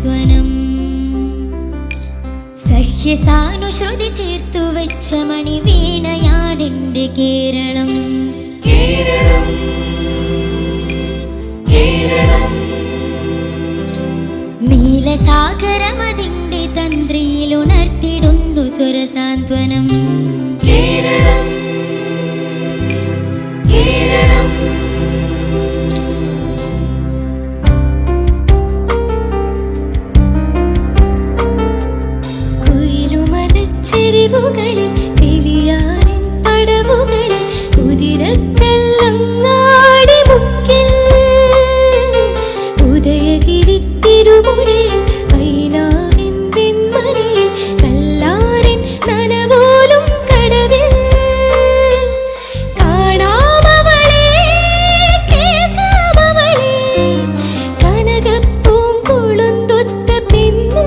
സാന്ത്വനം. സഹ്യസാനുശ്രുതി ചേർത്തു വെച്ച മണി വീണയാണെന്റെ കേരളം. കേരളം കേരളം നീലസാഗരമതിന്റെ തന്ത്രിയിൽ ഉണർത്തിടുന്നു സ്വരസാന്ത്വനം. കേരളം കേരളം കുയിലുമലച്ചെരിവുകളിൽ പെരിയാറിൻ പടവുകളിൽ കുതിരക്കല്ലങ്ങാടി മുക്കിൽ ഉദയഗിരി തിരുമുടിയിൽ പൈനാവിൻ വെൺമണിയിൽ കല്ലാറിൻ നനവോലും കടവിൽ കാണാമവളെ കേൾക്കാമവളെ കനകപ്പൂങ്കുളുന്തൊത്ത പെണ്ണ്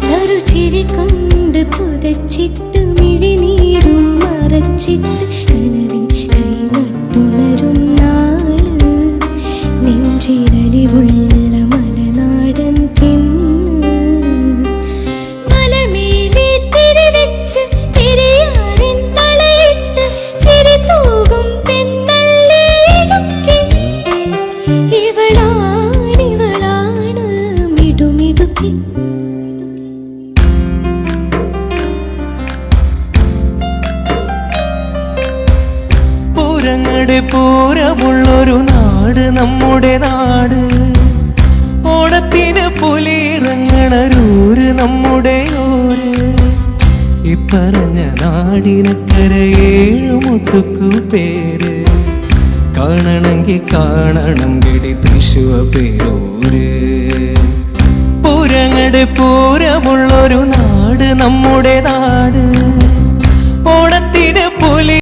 നറുചിരി കൊണ്ട് പുതച്ചിട്ട് മിഴിനീരും മറച്ചിട്ട് കനവിൻ കൈനട്ടുണരും നാള് നെഞ്ചിലലിവുള്ള മലനാടൻ പെണ്ണ്. മലമേലെ തിരിവെച്ച് പെരിയാറിൻ തലയിട്ട് ചിരി തൂകും പെണ്ണല്ലേ ഇടുക്കി. ഇവളാണിവളാണ് മിടുമിടുക്കി. പൂരങ്ങളുടെ പൂരമുള്ളൊരു നാട് നമ്മുടെ നാട്. ഓണത്തിന് പുലിയിറങ്ങണരൂര് നമ്മുടെ ഊര്. ഇപ്പറഞ്ഞ നാടിനക്കര ഏഴുമുട്ടുക്കു പേര്. കാണണമെങ്കിൽ കാണണം കിടി തൃശ്ശൂർ പേരൂര്. പൂരങ്ങളുടെ പൂരമുള്ളൊരു നാട് നമ്മുടെ നാട്.